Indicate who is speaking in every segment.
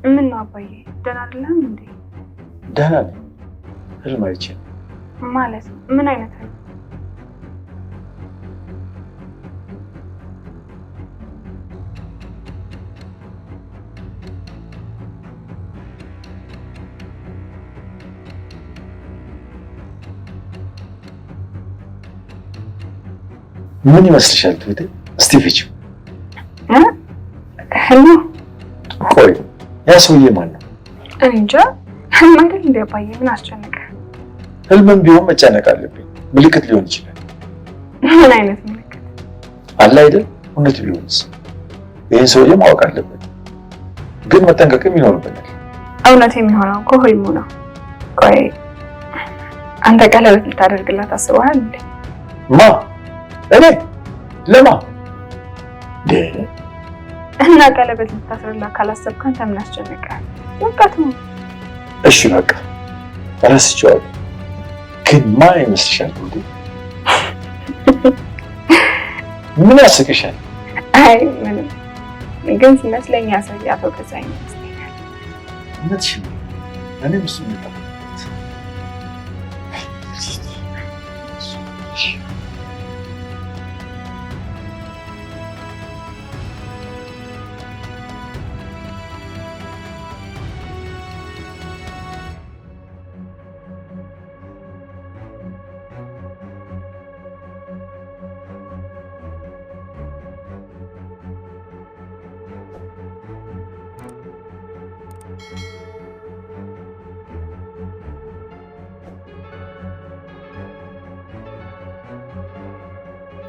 Speaker 1: ምን ነው አባዬ ደህና አይደለም እንዴ?
Speaker 2: ደህና ነኝ። ህልም አይቼ
Speaker 1: ማለት ምን አይነት ህልም?
Speaker 2: ምን ይመስልሻል? ትውቴ እስቲ ፍቺው።
Speaker 1: ህልም?
Speaker 2: ቆይ ያ ሰውዬ ማን ነው?
Speaker 1: እኔ እንጃ። ህልም አይደል እንዴ አባዬ? ምን አስጨነቀ?
Speaker 2: ህልምም ቢሆን መጨነቅ አለብኝ። ምልክት ሊሆን ይችላል።
Speaker 1: ምን አይነት ምልክት?
Speaker 2: አለ አይደል? እውነት ቢሆንስ? ይህን ሰውዬ ማወቅ አለብን፣ ግን መጠንቀቅም ይኖርብናል።
Speaker 1: እውነት የሚሆነው እኮ ህልሙ ነው። ቆይ አንተ ቀለበት ልታደርግላት አስበሃል እንዴ?
Speaker 2: ማ? እኔ? ለማ?
Speaker 1: እና ቀለበት ልታስርላት ካላሰብክ አንተ ምን አስጨነቀህ? ወጣት ነው።
Speaker 2: እሺ በቃ ረስቼዋለሁ። ግን ማን ይመስልሻል? ምን ያስቅሻል?
Speaker 1: አይ ምንም፣ ግን ሲመስለኝ ያሰያ ተወቀሳኝ ይመስለኛል።
Speaker 2: እውነትሽን ነው። እኔም እሱ ነው።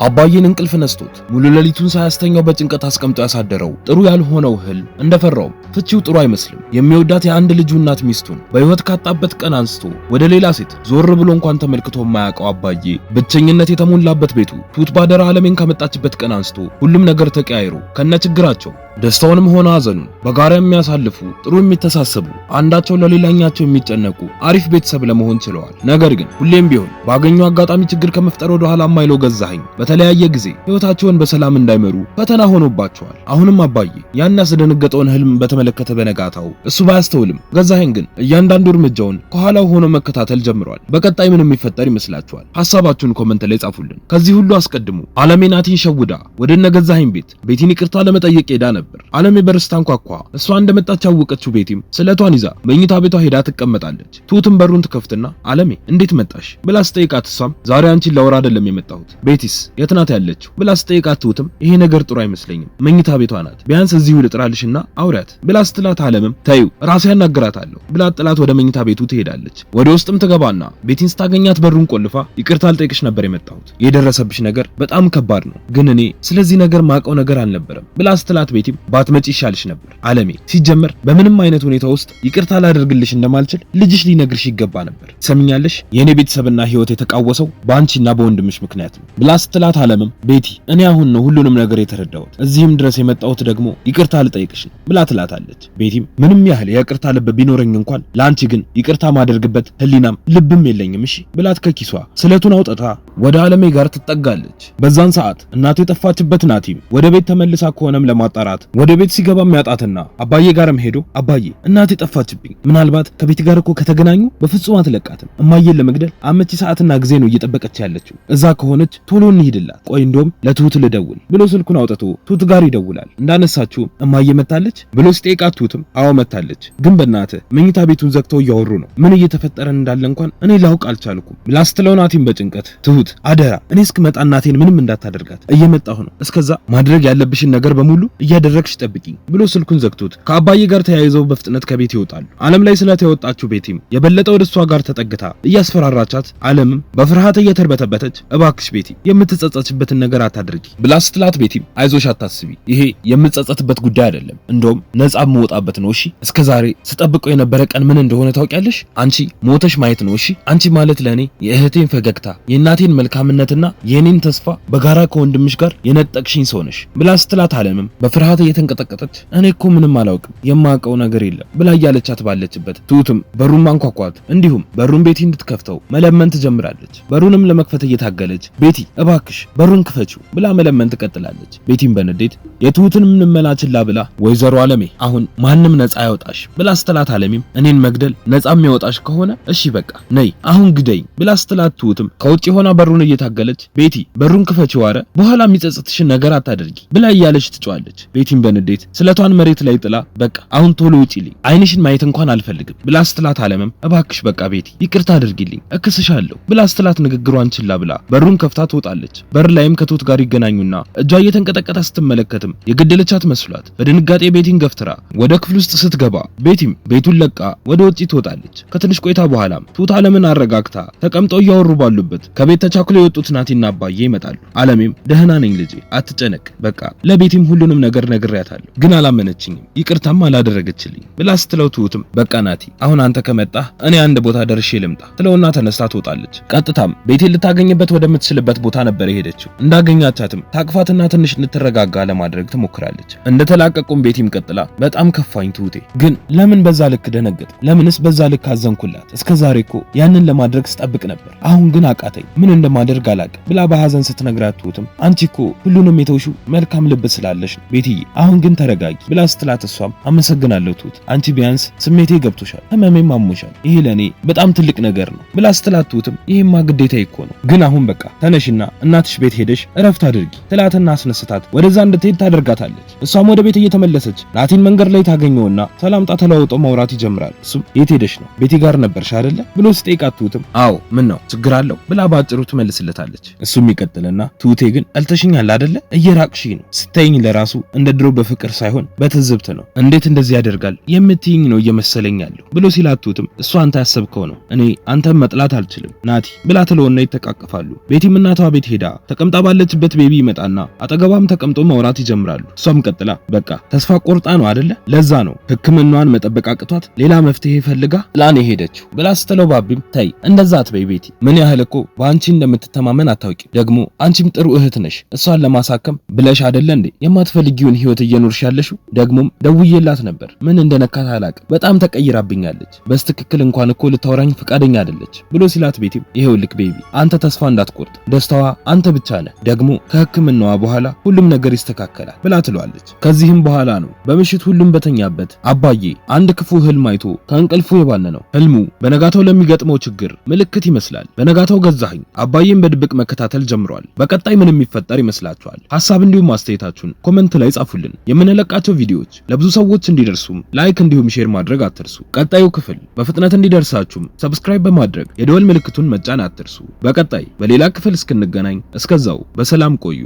Speaker 3: አባዬን እንቅልፍ ነስቶት ሙሉ ሌሊቱን ሳያስተኛው በጭንቀት አስቀምጦ ያሳደረው ጥሩ ያልሆነው ህልም እንደፈራው ፍቺው ጥሩ አይመስልም። የሚወዳት የአንድ ልጁ እናት ሚስቱን በህይወት ካጣበት ቀን አንስቶ ወደ ሌላ ሴት ዞር ብሎ እንኳን ተመልክቶ የማያውቀው አባዬ ብቸኝነት የተሞላበት ቤቱ ቱት ባደራ ዓለሜን ከመጣችበት ቀን አንስቶ ሁሉም ነገር ተቀያይሮ ከነችግራቸው ደስታውንም ሆነ ሐዘኑን በጋራ የሚያሳልፉ ጥሩ የሚተሳሰቡ አንዳቸው ለሌላኛቸው የሚጨነቁ አሪፍ ቤተሰብ ለመሆን ችለዋል። ነገር ግን ሁሌም ቢሆን ባገኙ አጋጣሚ ችግር ከመፍጠር ወደ ኋላ የማይለው ገዛኸኝ በተለያየ ጊዜ ህይወታቸውን በሰላም እንዳይመሩ ፈተና ሆኖባቸዋል። አሁንም አባዬ ያን ያስደነገጠውን ህልም በተመለከተ በነጋታው እሱ ባያስተውልም ገዛኸኝ ግን እያንዳንዱ እርምጃውን ከኋላው ሆኖ መከታተል ጀምሯል። በቀጣይ ምን የሚፈጠር ይመስላችኋል? ሐሳባችሁን ኮመንት ላይ ጻፉልን። ከዚህ ሁሉ አስቀድሞ ዓለሜ ናቲን ሸውዳ ወደ እነ ገዛኸኝ ቤቲን ይቅርታ ለመጠየቅ ሄዳ ነበር። ዓለሜ በርስታን ኳኳ። እሷ እንደመጣች ያወቀችው ቤቲም ስለቷን ይዛ መኝታ ቤቷ ሄዳ ትቀመጣለች። ትሁትም በሩን ትከፍትና ዓለሜ እንዴት መጣሽ ብላ ስጠይቃት እሷም ዛሬ አንቺን ላወራ አይደለም የመጣሁት ቤቲስ የት ናት ያለችው ብላ ስጠይቃት ትሁትም ይሄ ነገር ጥሩ አይመስለኝም መኝታ ቤቷ ናት ቢያንስ እዚሁ ልጥራልሽና አውሪያት ብላ ስትላት ዓለምም ታዩ ራሴ ያናግራታለሁ ብላ ጥላት ወደ መኝታ ቤቱ ትሄዳለች። ወደ ውስጥም ትገባና ቤቲን ስታገኛት በሩን ቆልፋ ይቅርታ ልጠይቅሽ ነበር የመጣሁት የደረሰብሽ ነገር በጣም ከባድ ነው ግን እኔ ስለዚህ ነገር ማቀው ነገር አልነበረም ብላ ስትላት ቤቲም ባትመጪ ይሻልሽ ነበር ዓለሜ ሲጀመር በምንም አይነት ሁኔታ ውስጥ ይቅርታ ላደርግልሽ እንደማልችል ልጅሽ ሊነግርሽ ይገባ ነበር ሰምኛለሽ የኔ ቤተሰብና ህይወት የተቃወሰው በአንቺና በወንድምሽ ምክንያት ነው ብላ ስትላት ዓለምም ቤቲ እኔ አሁን ነው ሁሉንም ነገር የተረዳሁት እዚህም ድረስ የመጣሁት ደግሞ ይቅርታ ልጠይቅሽ ነው ብላ ትላታለች። ቤቲም ምንም ያህል የይቅርታ ልብ ቢኖረኝ እንኳን ላንቺ ግን ይቅርታ ማደርግበት ህሊናም ልብም የለኝም እሺ ብላት ከኪሷ ስለቱን አውጥታ ወደ ዓለሜ ጋር ትጠጋለች። በዛን ሰዓት እናቱ የጠፋችበት ናቲም ወደ ቤት ተመልሳ ከሆነም ለማጣራት ወደ ቤት ሲገባ የሚያጣትና አባዬ ጋርም ሄዶ አባዬ እናቴ ጠፋችብኝ ምናልባት ከቤት ጋር እኮ ከተገናኙ በፍጹም አትለቃትም እማዬን ለመግደል አመቺ ሰዓትና ጊዜ ነው እየጠበቀች ያለችው እዛ ከሆነች ቶሎ እንሂድላት ቆይ እንደውም ለትሁት ልደውል ብሎ ስልኩን አውጥቶ ትሁት ጋር ይደውላል። እንዳነሳችው እማዬ መታለች ብሎ ሲጠይቃት ትሁትም አዎ መታለች ግን በእናትህ መኝታ ቤቱን ዘግተው እያወሩ ነው ምን እየተፈጠረ እንዳለ እንኳን እኔ ላውቅ አልቻልኩም ብላ ስትለው ናቲም በጭንቀት ትሁት አደራ እኔ እስክመጣ እናቴን ምንም እንዳታደርጋት እየመጣሁ ነው እስከዛ ማድረግ ያለብሽን ነገር በሙሉ እያደረግሽ ጠብቂኝ ብሎ ስልኩን ዘግቶት ከአባዬ ጋር ተያይዘው በፍጥነት ከቤት ይወጣሉ። ዓለም ላይ ስለተወጣችው ቤቲም የበለጠ ወደ እሷ ጋር ተጠግታ እያስፈራራቻት ዓለምም በፍርሃት እየተርበተበተች እባክሽ ቤቲ የምትጸጸችበትን ነገር አታድርጊ ብላ ስትላት ቤቲም አይዞሽ አታስቢ ይሄ የምትጸጸትበት ጉዳይ አይደለም እንደውም ነፃ የምወጣበት ነው እሺ እስከዛሬ ስጠብቀው የነበረ ቀን ምን እንደሆነ ታውቂያለሽ አንቺ ሞተሽ ማየት ነው እሺ አንቺ ማለት ለኔ የእህቴን ፈገግታ የእናቴን መልካምነትና የኔን ተስፋ በጋራ ከወንድምሽ ጋር የነጠቅሽኝ ሰው ነሽ ብላ ስትላት አለምም በፍርሃት እየተንቀጠቀጠች እኔ እኮ ምንም አላውቅም የማውቀው ነገር የለም ብላ እያለቻት ባለችበት ትሁትም በሩን ማንኳኳት እንዲሁም በሩን ቤቲ እንድትከፍተው መለመን ትጀምራለች። በሩንም ለመክፈት እየታገለች ቤቲ እባክሽ በሩን ክፈችው ብላ መለመን ትቀጥላለች። ቤቲም በንዴት የትሁትን ምንመላ ችላ ብላ ወይዘሮ አለሜ አሁን ማንም ነፃ ያወጣሽ ብላ ስትላት አለሚም እኔን መግደል ነፃ የሚያወጣሽ ከሆነ እሺ በቃ ነይ አሁን ግደኝ ብላ ስትላት ትሁትም ከውጪ ሆና በሩን እየታገለች ቤቲ በሩን ክፈችው አረ በኋላ የሚጸጽትሽን ነገር አታደርጊ ብላ እያለች ትጫዋለች። ቤቲም በንዴት ስለቷን መሬት ላይ ጥላ በቃ አሁን ቶሎ ውጪልኝ አይንሽን ማየት እንኳን አልፈልግም ብላ ስትላት አለምም እባክሽ በቃ ቤቲ ይቅርታ አድርጊልኝ እክስሻለሁ ብላ ስትላት ንግግሯን ችላ ብላ በሩን ከፍታ ትወጣለች። በር ላይም ከትሁት ጋር ይገናኙና እጇ እየተንቀጠቀጠ ስትመለከትም የገደለቻት መስሏት በድንጋጤ ቤቲን ገፍትራ ወደ ክፍል ውስጥ ስትገባ ቤቲም ቤቱን ለቃ ወደ ውጪ ትወጣለች። ከትንሽ ቆይታ በኋላም ትሁት አለምን አረጋግታ ተቀምጠው እያወሩ ባሉበት ከቤት ተቻኩለው የወጡት ናቲና አባዬ ይመጣሉ። አለሜም ደህና ነኝ ልጄ አትጨነቅ በቃ ለቤቲም ሁሉንም ነገር ነግሬያታለሁ ግን አላመነችኝም ይቅርታም አላደረገችልኝ ብላ ስትለው ትሁትም በቃ ናቲ አሁን አንተ ከመጣህ እኔ አንድ ቦታ ደርሼ ልምጣ ትለውና ተነስታ ትወጣለች። ቀጥታም ቤቴን ልታገኝበት ወደምትችልበት ቦታ ነበር የሄደችው። እንዳገኛቻትም ታቅፋትና ትንሽ እንድትረጋጋ ለማድረግ ትሞክራለች። እንደተላቀቁም ቤቲም ቀጥላ በጣም ከፋኝ ትሁቴ ግን ለምን በዛ ልክ ደነገጥ ለምንስ በዛ ልክ አዘንኩላት እስከዛሬ እኮ ያንን ለማድረግ ስጠብቅ ነበር አሁን ግን አቃተኝ ምን እንደማደርግ አላቅም ብላ በሐዘን ስትነግራት ትሁትም አንቺ እኮ ሁሉንም የተውሹ መልካም ልብ ስላለሽ ነው ቤትዬ አሁን ግን ተረጋጊ ብላ ስትላት እሷም አመሰግናለሁ ትሁት አንቺ ቢያንስ ስሜቴ ገብቶሻል ህመሜም አሞሻል ይሄ ለኔ በጣም ትልቅ ነገር ነው ብላ ስትላት ትሁትም ይሄማ ግዴታ እኮ ነው ግን አሁን በቃ ተነሽና እናትሽ ቤት ሄደሽ እረፍት አድርጊ ትላትና አስነስታት ወደዛ እንድትሄድ ታደርጋታለች። እሷም ወደ ቤት እየተመለሰች ናቲን መንገድ ላይ ታገኘውና ሰላምታ ተለዋውጠው ማውራት ይጀምራል። እሱም የት ሄደሽ ነው ቤቲ ጋር ነበርሽ አይደለ ብሎ ሲጠይቃት ትሁትም አዎ ምን ነው ችግር አለው ብላ ባጭሩ ትመልስለታለች። እሱም ይቀጥልና ትሁቴ ግን ጠልተሽኛል አይደለ እየራቅሽኝ ነው ስታይኝ ለራሱ እንደ ድሮ በፍቅር ሳይሆን በትዝብት ነው እንዴት እንደዚህ ያደርጋል የምትይኝ ነው እየመሰለኝ ያለው ብሎ ሲላት ትሁትም እሷ አንተ ያሰብከው ነው እኔ አንተም መጥላት አልችልም ናቲ ብላ ትለውና ይተቃቀፋሉ። ቤቲም እናቷ ቤት ሄዳ ተቀምጣ ባለችበት ቤቢ ይመጣና አጠገቧም ተቀምጦ ማውራት ይጀምራሉ። እሷም ቀጥላ በቃ ተስፋ ቆርጣ ነው አይደለ ለዛ ነው ሕክምናዋን መጠበቅ አቅቷት ሌላ መፍትሄ ፈልጋ ላኔ ሄደችው ብላ ስትለው ባቢም ተይ እንደዛ አትበይ ቤቲ ምን ያህል እኮ በአንቺ እንደምትተማመን አታውቂ ደግሞ አንቺም ጥሩ እህት ነሽ እሷን ለማሳከም ብለሽ አይደለ እንዴ የማትፈልጊውን ህይወት እየኖርሽ ያለሽው ደግሞም ደውዬላት ነበር ምን እንደነካት አላቅም በጣም ተቀይራብኛለች በስትክክል እንኳን እኮ ልታወራኝ ፈቃደኛ አይደለች ብሎ ሲላት ቤቲም ይሄውልክ ቤቢ አንተ ተስፋ እንዳትቆርጥ ደስታዋ አንተ ብቻ ነህ ደግሞ ከሕክምናዋ በኋላ ሁሉም ነገር ይስተካከላል ብላ ትለዋለች። ከዚህም በኋላ ነው በምሽት ሁሉም በተኛበት አባዬ አንድ ክፉ ህልም አይቶ ከእንቅልፉ የባነነው። ህልሙ በነጋታው ለሚገጥመው ችግር ምልክት ይመስላል። በነጋታው ገዛኸኝ አባዬን በድብቅ መከታተል ጀምሯል። በቀጣይ ምን የሚፈጠር ይመስላችኋል? ሐሳብ እንዲሁም አስተያየታችሁን ኮሜንት ላይ ጻፉልን። የምንለቃቸው ቪዲዮዎች ለብዙ ሰዎች እንዲደርሱም ላይክ እንዲሁም ሼር ማድረግ አትርሱ። ቀጣዩ ክፍል በፍጥነት እንዲደርሳችሁም ሰብስክራይብ በማድረግ የደወል ምልክቱን መጫን አትርሱ። በቀጣይ በሌላ ክፍል እስክንገናኝ እስከዛው በሰላም ቆዩ።